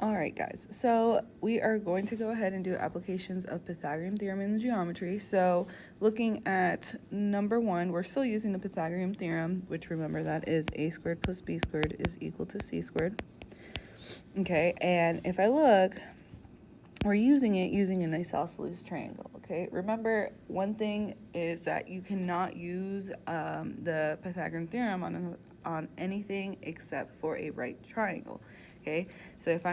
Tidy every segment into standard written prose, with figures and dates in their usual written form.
All right, guys, so we are going to go ahead and do applications of Pythagorean theorem in geometry. So looking at number one, we're still using the Pythagorean theorem, which remember that is a squared plus b squared is equal to c squared. Okay, and if I look, we're using an isosceles triangle. Okay, remember one thing is that you cannot use the Pythagorean theorem on anything except for a right triangle. Okay, so if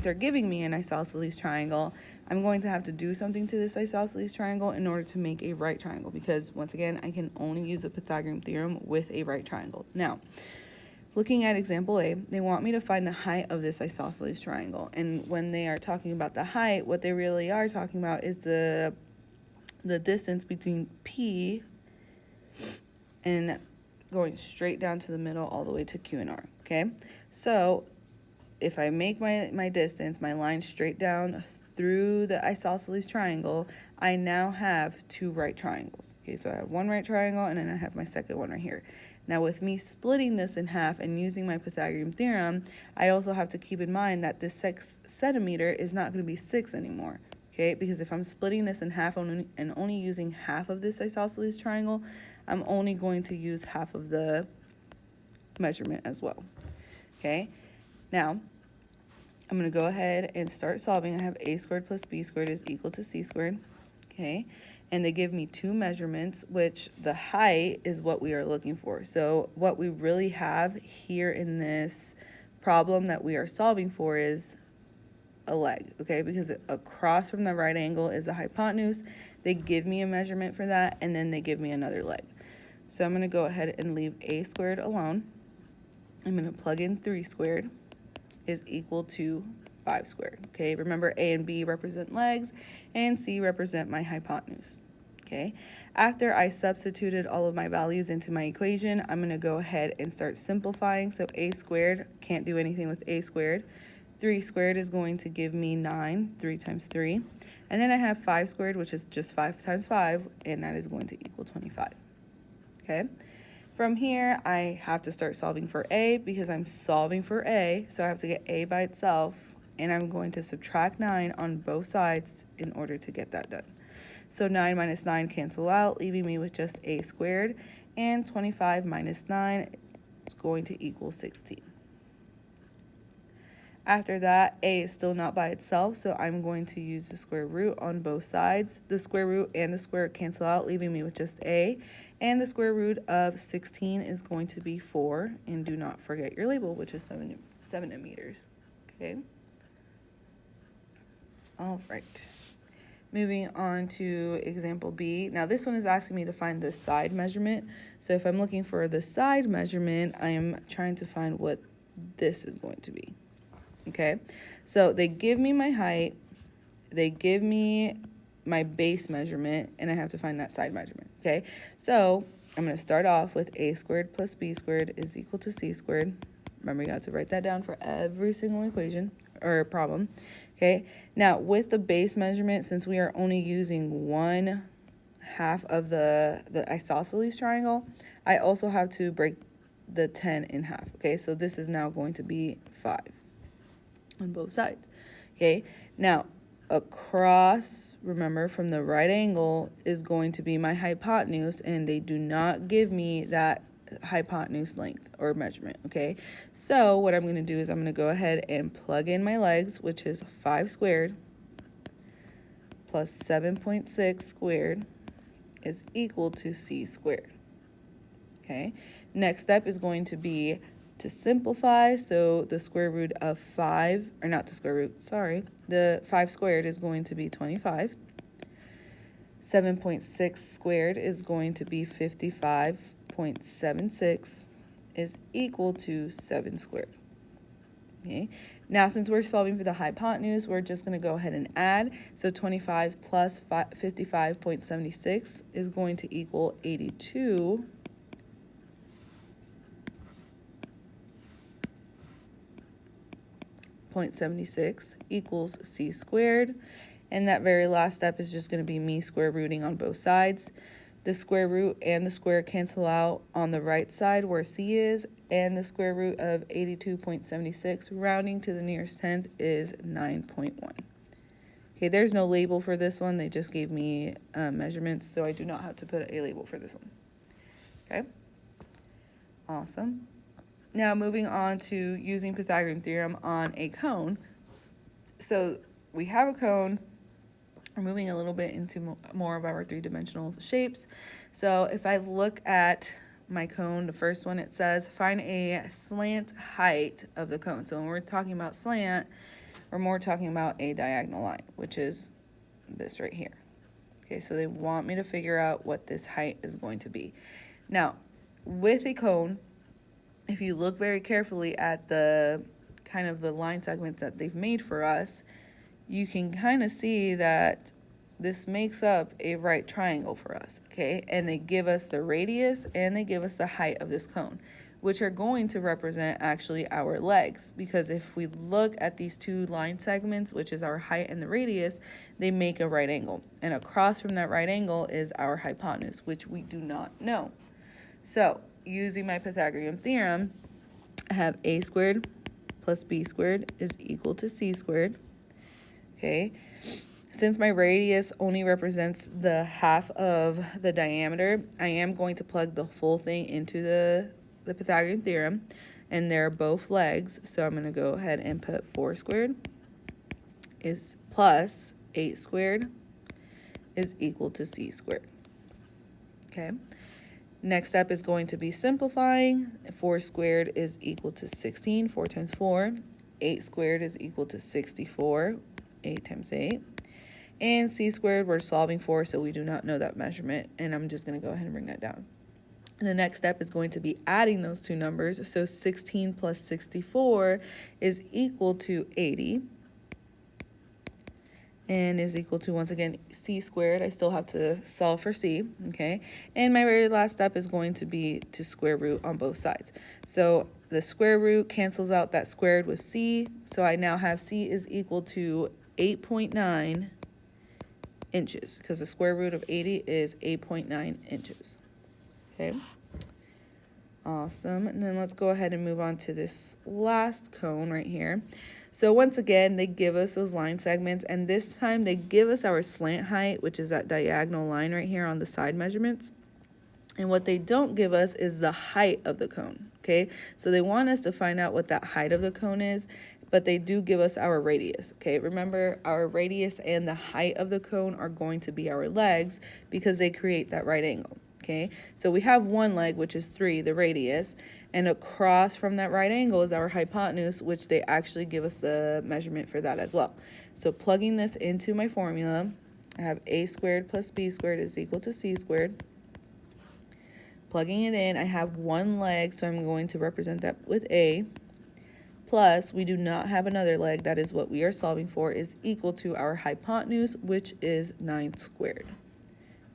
they're giving me an isosceles triangle, I'm going to have to do something to this isosceles triangle in order to make a right triangle, because once again, I can only use the Pythagorean theorem with a right triangle. Now, looking at example A, they want me to find the height of this isosceles triangle. And when they are talking about the height, what they really are talking about is the distance between P and going straight down to the middle all the way to Q and R, okay? So if I make my distance, my line straight down through the isosceles triangle, I now have two right triangles. Okay, so I have one right triangle and then I have my second one right here. Now with me splitting this in half and using my Pythagorean theorem, I also have to keep in mind that this 6 centimeter is not going to be 6 anymore. Okay, because if I'm splitting this in half and only using half of this isosceles triangle, I'm only going to use half of the measurement as well. Okay, now I'm going to go ahead and start solving. I have a squared plus b squared is equal to c squared. Okay, and they give me two measurements, which the height is what we are looking for. So what we really have here in this problem that we are solving for is a leg, okay, because across from the right angle is the hypotenuse. They give me a measurement for that, and then they give me another leg. So I'm going to go ahead and leave a squared alone. I'm going to plug in 3 squared is equal to 5 squared. Okay, remember A and B represent legs and C represent my hypotenuse. Okay, after I substituted all of my values into my equation, I'm going to go ahead and start simplifying. So a squared, can't do anything with a squared. 3 squared is going to give me 9, 3 times 3. And then I have 5 squared, which is just 5 times 5, and that is going to equal 25. Okay. From here, I have to start solving for A because I'm solving for A, so I have to get A by itself, and I'm going to subtract 9 on both sides in order to get that done. So 9 minus 9 cancel out, leaving me with just A squared, and 25 minus 9 is going to equal 16. After that, A is still not by itself, so I'm going to use the square root on both sides. The square root and the square cancel out, leaving me with just A. And the square root of 16 is going to be 4. And do not forget your label, which is 7 centimeters. Okay. All right. Moving on to example B. Now this one is asking me to find the side measurement. So if I'm looking for the side measurement, I am trying to find what this is going to be. Okay, so they give me my height, they give me my base measurement, and I have to find that side measurement. Okay, so I'm going to start off with a squared plus b squared is equal to c squared. Remember, you got to write that down for every single equation or problem. Okay, now with the base measurement, since we are only using 1/2 of the isosceles triangle, I also have to break the 10 in half. Okay, so this is now going to be 5 on both sides. Okay, now across, remember, from the right angle is going to be my hypotenuse, and they do not give me that hypotenuse length or measurement. Okay, so what I'm going to do is I'm going to go ahead and plug in my legs, which is 5 squared plus 7.6 squared is equal to c squared. Okay, next step is going to be to simplify, so the square root of 5, or not the square root, sorry, the 5 squared is going to be 25. 7.6 squared is going to be 55.76 is equal to 7 squared. Okay, now since we're solving for the hypotenuse, we're just going to go ahead and add. So 25 plus 55.76 is going to equal 82. 0.76 equals c squared, and that very last step is just going to be me square rooting on both sides. The square root and the square cancel out on the right side where c is, and the square root of 82.76, rounding to the nearest tenth, is 9.1. Okay, there's no label for this one. They just gave me measurements, so I do not have to put a label for this one. Okay, awesome. Now moving on to using Pythagorean theorem on a cone. So we have a cone. We're moving a little bit into more of our three-dimensional shapes. So if I look at my cone, the first one, it says find a slant height of the cone. So when we're talking about slant, we're more talking about a diagonal line, which is this right here. Okay, so they want me to figure out what this height is going to be. Now, with a cone, if you look very carefully at the kind of the line segments that they've made for us, you can kind of see that this makes up a right triangle for us, okay? And they give us the radius and they give us the height of this cone, which are going to represent actually our legs, because if we look at these two line segments, which is our height and the radius, they make a right angle. And across from that right angle is our hypotenuse, which we do not know. So using my Pythagorean theorem, I have a squared plus b squared is equal to c squared. Okay, since my radius only represents the half of the diameter, I am going to plug the full thing into the Pythagorean theorem, and they're both legs, so I'm going to go ahead and put 4 squared is plus 8 squared is equal to c squared. Okay, next step is going to be simplifying. 4 squared is equal to 16, 4 times 4. 8 squared is equal to 64, 8 times 8. And c squared we're solving for, so we do not know that measurement, and I'm just going to go ahead and bring that down. And the next step is going to be adding those two numbers. So 16 plus 64 is equal to 80. And is equal to, once again, c squared. I still have to solve for c, okay? And my very last step is going to be to square root on both sides. So the square root cancels out that squared with c. So I now have c is equal to 8.9 inches, because the square root of 80 is 8.9 inches. Okay, awesome. And then let's go ahead and move on to this last cone right here. So once again, they give us those line segments, and this time they give us our slant height, which is that diagonal line right here on the side measurements. And what they don't give us is the height of the cone, okay? So they want us to find out what that height of the cone is, but they do give us our radius, okay? Remember, our radius and the height of the cone are going to be our legs because they create that right angle. Okay, so we have one leg, which is 3, the radius, and across from that right angle is our hypotenuse, which they actually give us the measurement for that as well. So plugging this into my formula, I have a squared plus b squared is equal to c squared. Plugging it in, I have one leg, so I'm going to represent that with a, plus we do not have another leg, that is what we are solving for, is equal to our hypotenuse, which is 9 squared.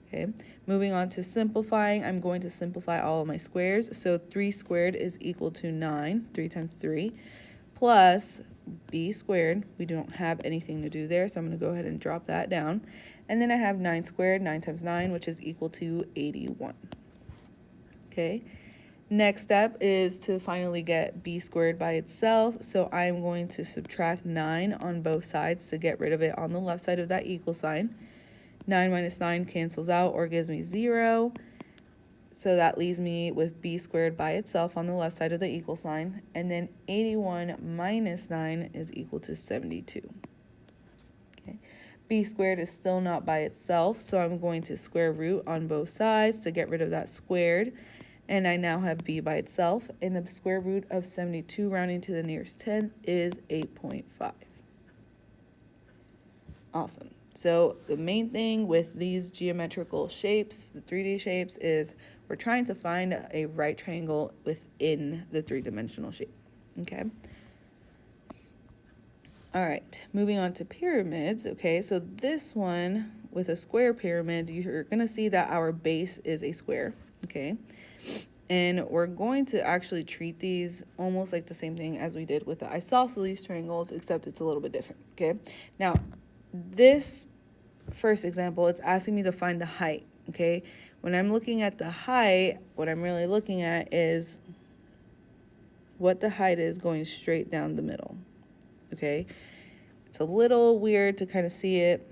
Okay, moving on to simplifying, I'm going to simplify all of my squares. So 3 squared is equal to 9, 3 times 3, plus b squared. We don't have anything to do there, so I'm going to go ahead and drop that down. And then I have 9 squared, 9 times 9, which is equal to 81. Okay, next step is to finally get b squared by itself. So I'm going to subtract 9 on both sides to get rid of it on the left side of that equal sign. 9 minus 9 cancels out or gives me 0. So that leaves me with b squared by itself on the left side of the equal sign. And then 81 minus 9 is equal to 72. Okay. B squared is still not by itself, so I'm going to square root on both sides to get rid of that squared. And I now have b by itself. And the square root of 72 rounding to the nearest 10 is 8.5. Awesome. So the main thing with these geometrical shapes, the 3D shapes, is we're trying to find a right triangle within the three-dimensional shape, okay? All right, moving on to pyramids, okay? So this one, with a square pyramid, you're gonna see that our base is a square, okay? And we're going to actually treat these almost like the same thing as we did with the isosceles triangles, except it's a little bit different, okay? Now, this first example, it's asking me to find the height, okay? When I'm looking at the height, what I'm really looking at is what the height is going straight down the middle, okay? It's a little weird to kind of see it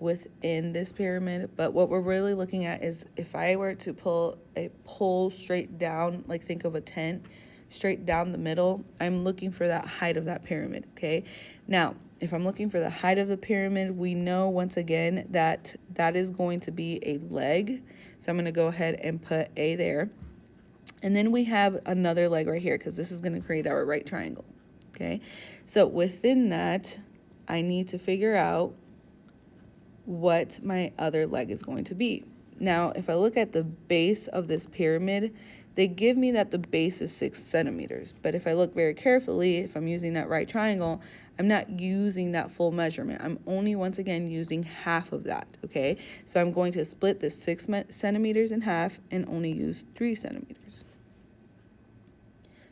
within this pyramid, but what we're really looking at is if I were to pull a pole straight down, like think of a tent, straight down the middle, I'm looking for that height of that pyramid, okay? Now, if I'm looking for the height of the pyramid, we know once again that that is going to be a leg. So I'm going to go ahead and put A there. And then we have another leg right here because this is going to create our right triangle, okay? So within that, I need to figure out what my other leg is going to be. Now, if I look at the base of this pyramid, they give me that the base is 6 centimeters. But if I look very carefully, if I'm using that right triangle, I'm not using that full measurement. I'm only, once again, using half of that, okay? So I'm going to split the 6 centimeters in half and only use 3 centimeters,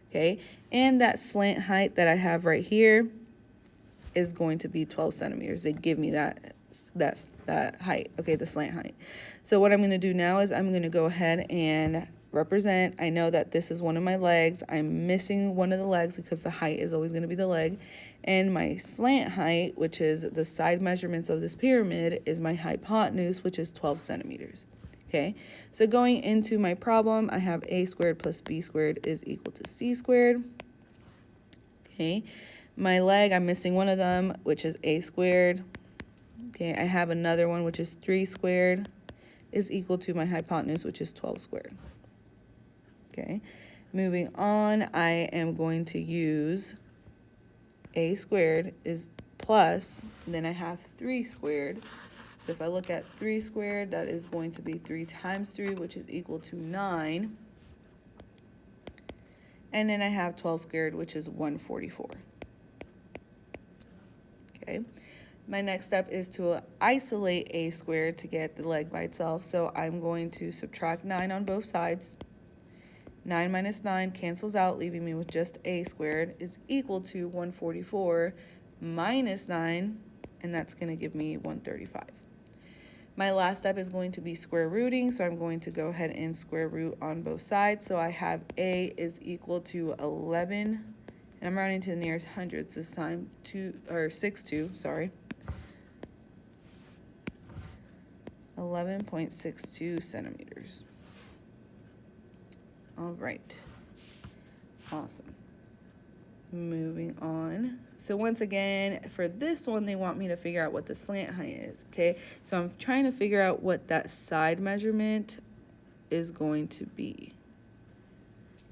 okay? And that slant height that I have right here is going to be 12 centimeters. They give me that height, okay, the slant height. So what I'm going to do now is I'm going to go ahead and represent. I know that this is one of my legs. I'm missing one of the legs because the height is always going to be the leg. And my slant height, which is the side measurements of this pyramid, is my hypotenuse, which is 12 centimeters. Okay, so going into my problem, I have a squared plus b squared is equal to c squared. Okay, my leg, I'm missing one of them, which is a squared. Okay, I have another one, which is 3 squared is equal to my hypotenuse, which is 12 squared. Okay, moving on, I am going to use a squared is plus, then I have 3 squared. So if I look at 3 squared, that is going to be 3 times 3, which is equal to 9. And then I have 12 squared, which is 144. Okay. My next step is to isolate a squared to get the leg by itself. So I'm going to subtract 9 on both sides. 9 minus 9 cancels out, leaving me with just a squared is equal to 144 minus 9, and that's going to give me 135. My last step is going to be square rooting, so I'm going to go ahead and square root on both sides. So I have a is equal to 11, and I'm rounding to the nearest hundreds this time, 6.2, sorry. 11.62 centimeters. All right, awesome. Moving on. So once again, for this one, they want me to figure out what the slant height is, okay? So I'm trying to figure out what that side measurement is going to be.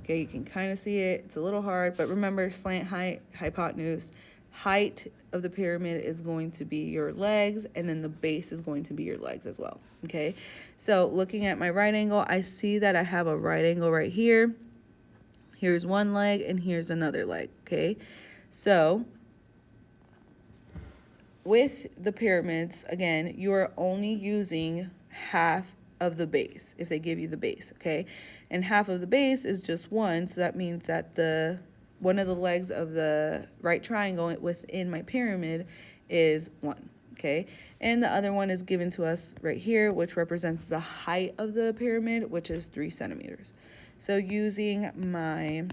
Okay, you can kind of see it. It's a little hard, but remember, slant height, hypotenuse, height of the pyramid is going to be your legs, and then the base is going to be your legs as well, okay? So looking at my right angle, I see that I have a right angle right here. Here's one leg, and here's another leg, okay? So with the pyramids, again, you are only using half of the base if they give you the base, okay? And half of the base is just 1, so that means that one of the legs of the right triangle within my pyramid is 1, okay? And the other one is given to us right here, which represents the height of the pyramid, which is 3 centimeters. So using my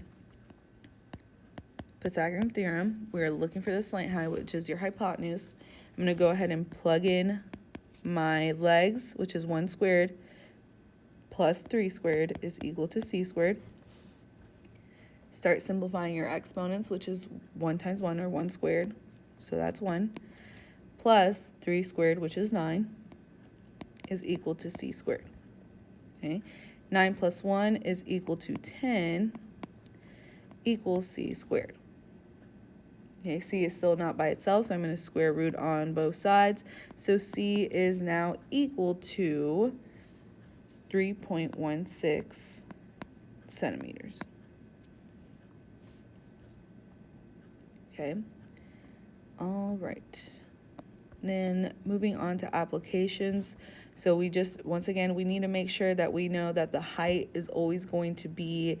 Pythagorean theorem, we're looking for the slant height, which is your hypotenuse. I'm going to go ahead and plug in my legs, which is 1 squared plus 3 squared is equal to c squared. Start simplifying your exponents, which is 1 times 1, or 1 squared, so that's 1, plus 3 squared, which is 9, is equal to c squared. Okay, 9 plus 1 is equal to 10 equals c squared. Okay, c is still not by itself, so I'm going to square root on both sides. So c is now equal to 3.16 centimeters. Okay, all right. Then moving on to applications. So we just, once again, we need to make sure that we know that the height is always going to be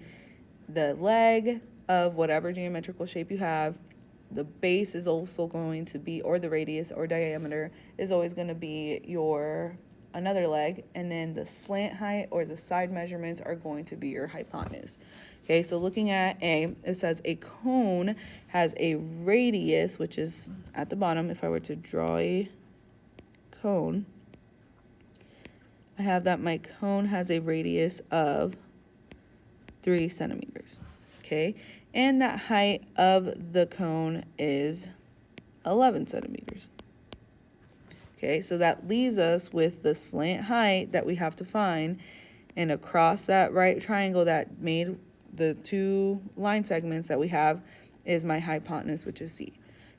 the leg of whatever geometrical shape you have. The base is also going to be, or the radius or diameter is always going to be your another leg, and then the slant height or the side measurements are going to be your hypotenuse. Okay, so looking at A, it says a cone has a radius, which is at the bottom. If I were to draw a cone, I have that my cone has a radius of 3 centimeters. Okay, and that height of the cone is 11 centimeters. Okay, so that leaves us with the slant height that we have to find, and across that right triangle that made the two line segments that we have is my hypotenuse, which is C.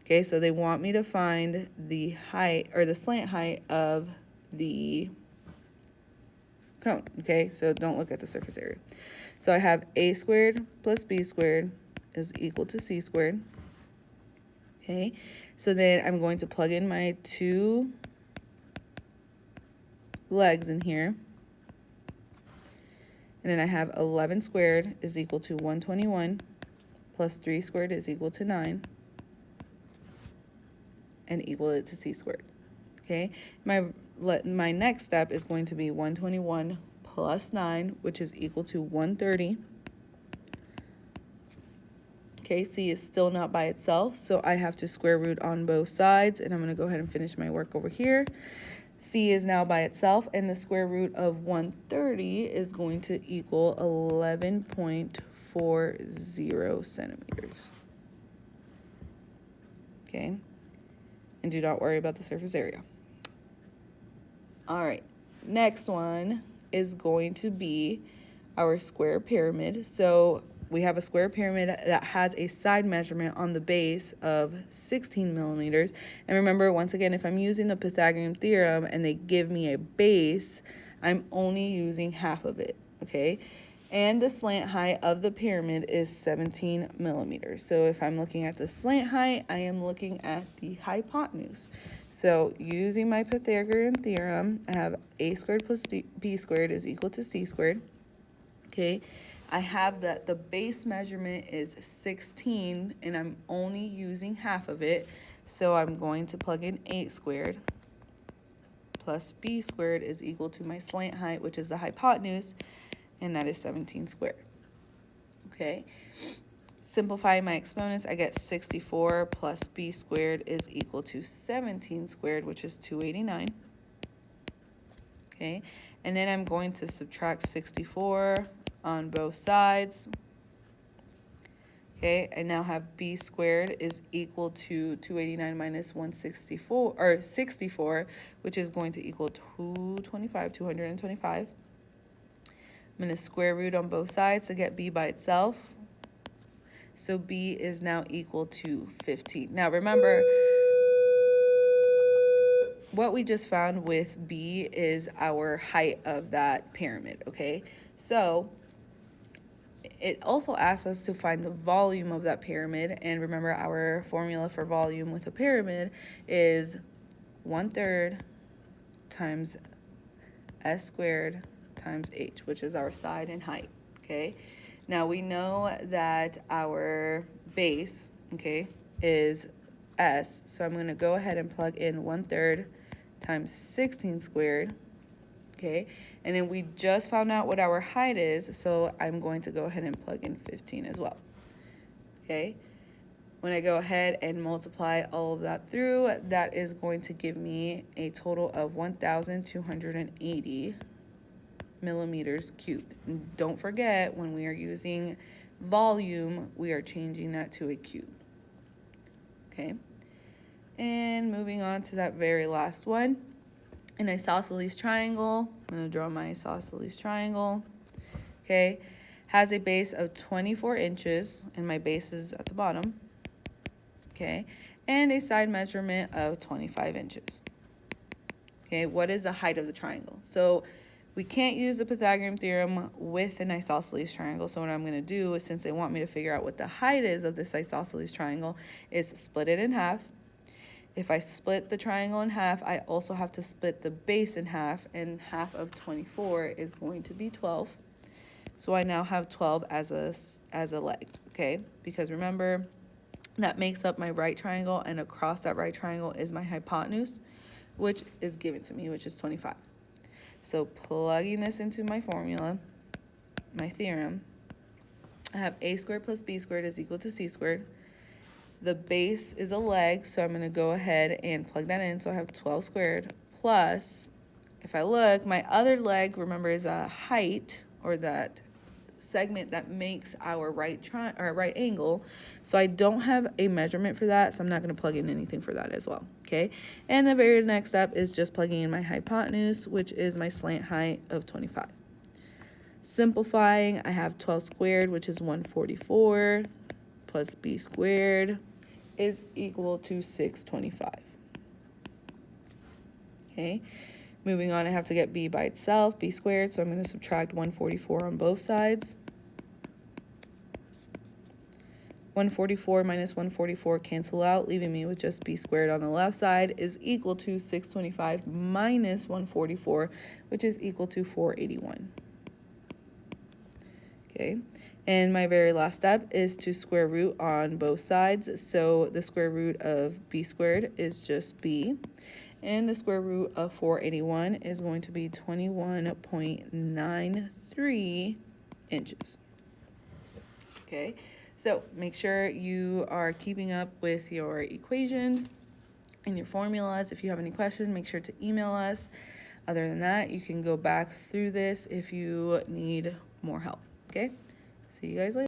Okay, so they want me to find the height or the slant height of the cone. Okay, so don't look at the surface area. So I have A squared plus B squared is equal to C squared. Okay, so then I'm going to plug in my two legs in here. And then I have 11 squared is equal to 121 plus 3 squared is equal to 9 and equal it to C squared. Okay, my next step is going to be 121 plus 9, which is equal to 130. Okay, C is still not by itself, so I have to square root on both sides, and I'm going to go ahead and finish my work over here. C is now by itself, and the square root of 130 is going to equal 11.40 centimeters. Okay, and do not worry about the surface area. All right, next one is going to be our square pyramid. So we have a square pyramid that has a side measurement on the base of 16 millimeters. And remember, once again, if I'm using the Pythagorean theorem and they give me a base, I'm only using half of it, okay? And the slant height of the pyramid is 17 millimeters. So if I'm looking at the slant height, I am looking at the hypotenuse. So using my Pythagorean theorem, I have A squared plus B squared is equal to C squared, okay? I have that the base measurement is 16 and I'm only using half of it. So I'm going to plug in 8 squared plus B squared is equal to my slant height, which is the hypotenuse, and that is 17 squared. Okay, simplifying my exponents, I get 64 plus B squared is equal to 17 squared, which is 289. Okay, and then I'm going to subtract 64 on both sides. Okay, I now have B squared is equal to 289 minus 164, or 64, which is going to equal 225. I'm going to square root on both sides to get B by itself. So B is now equal to 15. Now remember, what we just found with B is our height of that pyramid, okay? So it also asks us to find the volume of that pyramid. And remember, our formula for volume with a pyramid is 1/3 times S squared times H, which is our side and height, okay? Now we know that our base, okay, is S, so I'm gonna go ahead and plug in 1/3 times 16 squared, okay? And then we just found out what our height is, so I'm going to go ahead and plug in 15 as well, okay? When I go ahead and multiply all of that through, that is going to give me a total of 1,280 millimeters cubed. And don't forget, when we are using volume, we are changing that to a cube. Okay, and moving on to that very last one, an isosceles triangle. I'm going to draw my isosceles triangle. Okay, has a base of 24 inches, and my base is at the bottom. Okay, and a side measurement of 25 inches. Okay, what is the height of the triangle? So we can't use the Pythagorean theorem with an isosceles triangle. So what I'm going to do is, since they want me to figure out what the height is of this isosceles triangle, is split it in half. If I split the triangle in half, I also have to split the base in half, and half of 24 is going to be 12. So I now have 12 as a leg, okay? Because remember, that makes up my right triangle, and across that right triangle is my hypotenuse, which is given to me, which is 25. So plugging this into my formula, my theorem, I have a squared plus b squared is equal to c squared. The base is a leg, so I'm going to go ahead and plug that in. So I have 12 squared plus, if I look, my other leg, remember, is a height, or that segment that makes our right angle. So I don't have a measurement for that, so I'm not going to plug in anything for that as well. Okay, and the very next step is just plugging in my hypotenuse, which is my slant height of 25. Simplifying, I have 12 squared, which is 144, plus b squared is equal to 625. Okay, moving on, I have to get b by itself, b squared, so I'm going to subtract 144 on both sides. 144 minus 144 cancel out, leaving me with just b squared on the left side is equal to 625 minus 144, which is equal to 481. Okay, and my very last step is to square root on both sides. So the square root of b squared is just b, and the square root of 481 is going to be 21.93 inches. Okay, so make sure you are keeping up with your equations and your formulas. If you have any questions, make sure to email us. Other than that, you can go back through this if you need more help. Okay, see you guys later.